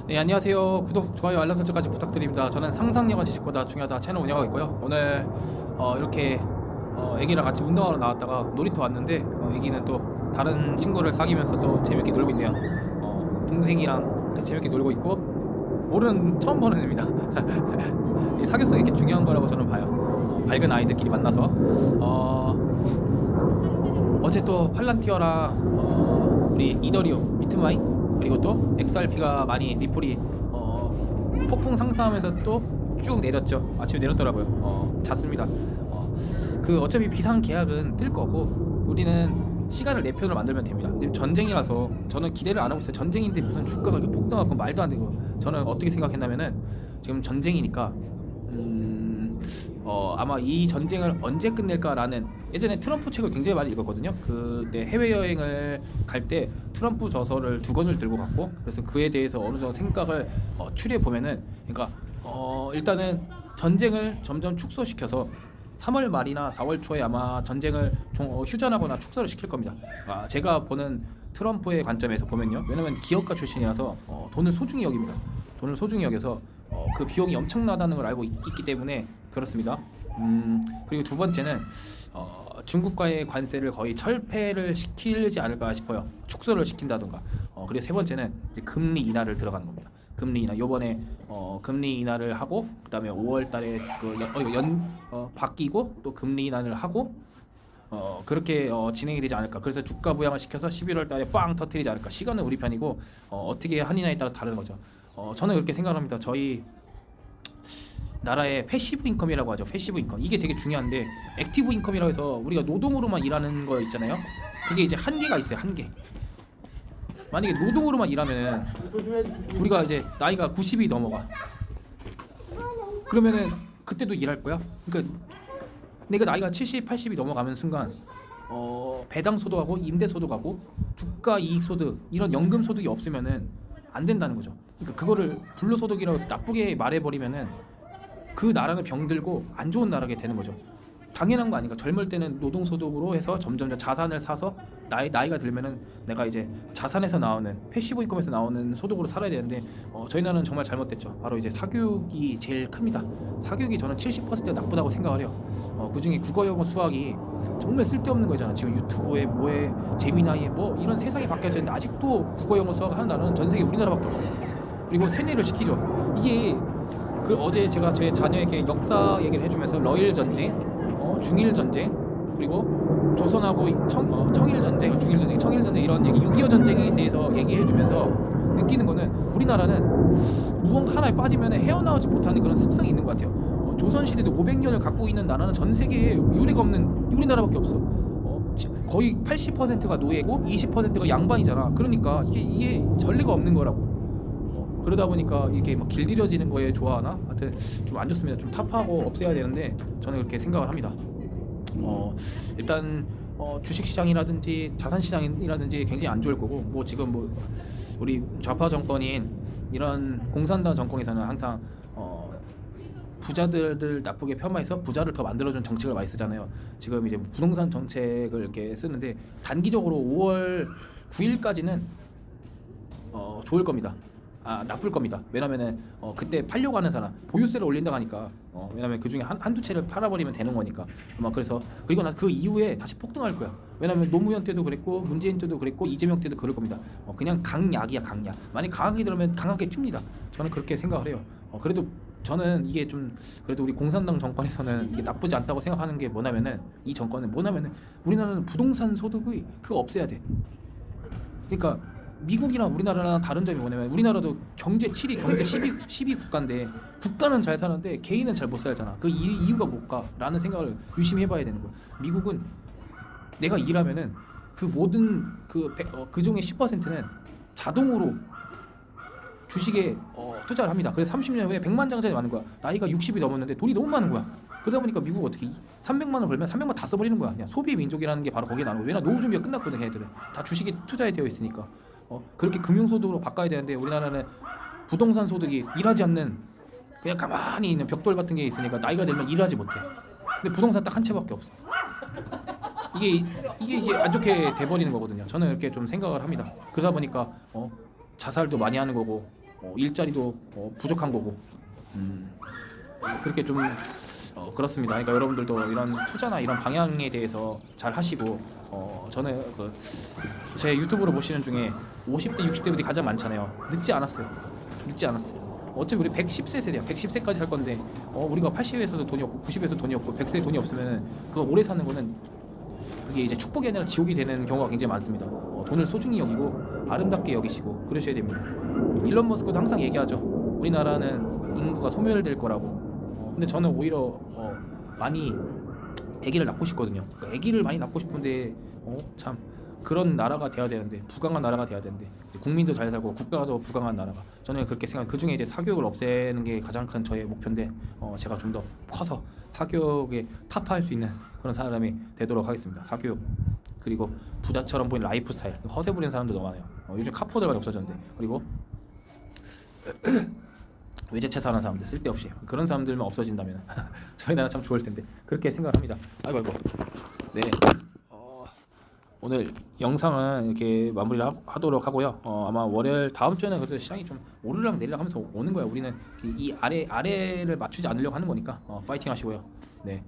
네, 안녕하세요. 구독, 좋아요, 알람 설정까지 부탁드립니다. 저는 상상력은 지식보다 중요하다 채널 운영하고 있고요. 오늘 이렇게 애기랑 같이 운동하러 나왔다가 놀이터 왔는데 애기는 또 다른 친구를 사귀면서 또 재밌게 놀고 있네요. 동생이랑 재밌게 놀고 있고 처음 보는 애입니다. 이 사교성이 이렇게 중요한 거라고 저는 봐요. 밝은 아이들끼리 만나서 어제 또 팔란티어랑 우리 이더리움, 비트마인 그리고 또 XRP가 많이 리플이 폭풍 상승하면서 또 쭉 내렸죠. 아침에 내렸더라고요. 잤습니다. 그 어차피 비상 계약은 뜰 거고 우리는 시간을 내 편으로 만들면 됩니다. 지금 전쟁이라서 저는 기대를 안 하고 있어요. 전쟁인데 무슨 주가가 이렇게 폭등하고 말도 안 되고. 저는 어떻게 생각했냐면은 지금 전쟁이니까 아마 이 전쟁을 언제 끝낼까라는, 예전에 트럼프 책을 굉장히 많이 읽었거든요. 그때 해외여행을 갈 때 트럼프 저서를 2권을 들고 갔고, 그래서 그에 대해서 어느 정도 생각을 추리해 보면은, 그러니까 일단은 전쟁을 점점 축소시켜서 3월 말이나 4월 초에 아마 전쟁을 휴전하거나 축소를 시킬 겁니다. 제가 보는 트럼프의 관점에서 보면요, 왜냐면 기업가 출신이라서 돈을 소중히 여깁니다. 돈을 소중히 여겨서 그 비용이 엄청나다는 걸 알고 있기 때문에 그렇습니다. 그리고 두 번째는 중국과의 관세를 거의 철폐를 시키지 않을까 싶어요. 축소를 시킨다던가. 그리고 세 번째는 이제 금리 인하를 들어가는 겁니다. 금리 인하, 요번에 금리 인하를 하고 그다음에 5월 달에 바뀌고 또 금리 인하를 하고 그렇게 진행이 되지 않을까. 그래서 주가 부양을 시켜서 11월 달에 빵 터뜨리지 않을까. 시간은 우리 편이고 어떻게 하느냐에 따라 다른 거죠. 저는 그렇게 생각합니다. 저희 나라의 패시브 인컴이라고 하죠. 패시브 인컴, 이게 되게 중요한데, 액티브 인컴이라고 해서 우리가 노동으로만 일하는 거 있잖아요. 그게 이제 한계가 있어요. 한계. 만약에 노동으로만 일하면은 우리가 이제 나이가 90이 넘어가, 그러면은 그때도 일할 거야. 그러니까 내가 나이가 70, 80이 넘어가는 순간 배당 소득하고 임대 소득하고 주가 이익 소득, 이런 연금 소득이 없으면은 안 된다는 거죠. 그러니까 그거를 불로소득이라고 해서 나쁘게 말해버리면은 그 나라는 병들고 안 좋은 나라게 되는 거죠. 당연한 거 아닌가. 젊을 때는 노동소득으로 해서 점점 자산을 사서 나이가 들면은 내가 이제 자산에서 나오는 패시브 인컴에서 나오는 소득으로 살아야 되는데 저희 나라는 정말 잘못됐죠. 바로 이제 사교육이 제일 큽니다. 사교육이 저는 70% 나쁘다고 생각을 해요. 그중에 국어, 영어, 수학이 정말 쓸데없는 거잖아. 지금 유튜브에 뭐에 재미나이에 뭐 이런 세상이 바뀌어져 있는데 아직도 국어, 영어, 수학을 하는 나라는 전 세계 우리나라밖에 없어요. 그리고 세뇌를 시키죠. 이게 어제 제가 제 자녀에게 역사 얘기를 해주면서 러일 전쟁, 중일 전쟁, 그리고 조선하고 청일 전쟁, 중일 전쟁, 청일 전쟁, 이런 얘기, 6.25 전쟁에 대해서 얘기해주면서 느끼는 거는 우리나라는 무언가 하나에 빠지면 헤어나오지 못하는 그런 습성이 있는 것 같아요. 조선시대도 500년을 갖고 있는 나라는 전 세계에 유례가 없는 우리나라밖에 없어. 거의 80%가 노예고 20%가 양반이잖아. 그러니까 이게 전례가 없는 거라고. 그러다 보니까 이게 막 길들여지는 거에 좋아하나? 하여튼 좀 안 좋습니다. 좀 타파하고 없애야 되는데 저는 그렇게 생각을 합니다. 일단 주식시장이라든지 자산시장이라든지 굉장히 안 좋을 거고, 뭐 지금 뭐 우리 좌파 정권인 이런 공산당 정권에서는 항상 부자들을 나쁘게 폄하해서 부자를 더 만들어준 정책을 많이 쓰잖아요. 지금 이제 부동산 정책을 이렇게 쓰는데 단기적으로 5월 9일까지는 좋을 겁니다. 나쁠 겁니다. 왜냐면은 그때 팔려고 하는 사람 보유세를 올린다고 하니까, 왜냐면 그 중에 한두 채를 팔아버리면 되는 거니까 아마. 그래서 그리고 나 그 이후에 다시 폭등할 거야. 왜냐면 노무현 때도 그랬고 문재인 때도 그랬고 이재명 때도 그럴 겁니다. 그냥 강약이야, 강약. 만약 강하게 들으면 강하게 튑니다. 저는 그렇게 생각을 해요. 그래도 저는 이게 좀, 그래도 우리 공산당 정권에서는 이게 나쁘지 않다고 생각하는 게 뭐냐면은, 이 정권은 뭐냐면은 우리나라는 부동산 소득이 그거 없애야 돼. 그러니까 미국이랑 우리나라랑 다른 점이 뭐냐면, 우리나라도 경제 7위, 경제 10위 국가인데 국가는 잘 사는데 개인은 잘 못 살잖아. 그 이유가 뭘까라는 생각을 유심히 해봐야 되는 거야. 미국은 내가 일하면은 그 모든 그 중에 10%는 자동으로 주식에 투자를 합니다. 그래서 30년 후에 100만 장자리 많은 거야. 나이가 60이 넘었는데 돈이 너무 많은 거야. 그러다 보니까 미국 어떻게 300만 원 벌면 300만 다 써버리는 거야. 그냥 소비 민족이라는 게 바로 거기에 나오는 거야. 왜냐, 노후 준비가 끝났거든. 걔네들은 다 주식에 투자에 되어 있으니까. 그렇게 금융소득으로 바꿔야 되는데 우리나라는 부동산 소득이 일하지 않는, 그냥 가만히 있는 벽돌 같은 게 있으니까 나이가 들면 일하지 못해. 근데 부동산 딱 한 채밖에 없어. 이게 안 좋게 돼버리는 거거든요. 저는 이렇게 좀 생각을 합니다. 그러다 보니까 자살도 많이 하는 거고, 일자리도 부족한 거고 그렇게 좀 그렇습니다. 그러니까 여러분들도 이런 투자나 이런 방향에 대해서 잘 하시고 저는 제 유튜브로 보시는 중에 50대 60대들이 가장 많잖아요. 늦지 않았어요. 늦지 않았어요. 어차피 우리 110세 세대야. 110세까지 살 건데 우리가 80에서도 돈이 없고 90에서 돈이 없고 100세에 돈이 없으면 그거 오래 사는 거는 그게 이제 축복이 아니라 지옥이 되는 경우가 굉장히 많습니다. 돈을 소중히 여기고 아름답게 여기시고 그러셔야 됩니다. 일론 머스크도 항상 얘기하죠. 우리나라는 인구가 소멸될 거라고. 근데 저는 오히려 많이 아기를 낳고 싶거든요. 그러니까 아기를 많이 낳고 싶은데 참 그런 나라가 돼야 되는데 부강한 나라가 돼야 되는데 국민도 잘 살고 국가가 더 부강한 나라가 저는 그렇게 생각. 그 중에 이제 사교육을 없애는 게 가장 큰 저의 목표인데 제가 좀 더 커서 사교육에 타파할 수 있는 그런 사람이 되도록 하겠습니다. 사교육 그리고 부자처럼 보이는 라이프 스타일 허세 부리는 사람도 너무 많아요. 요즘 카푸어들만 없어졌는데 그리고 외제차 사는 사람들 쓸데없이 그런 사람들만 없어진다면 저희 나라 참 좋을 텐데 그렇게 생각합니다. 아이고 네. 오늘 영상은 이렇게 마무리를 하도록 하고요. 아마 월요일 다음 주에는 그래도 시장이 좀 오르락 내리락 하면서 오는 거예요. 우리는 이 아래를 맞추지 않으려고 하는 거니까 파이팅 하시고요. 네.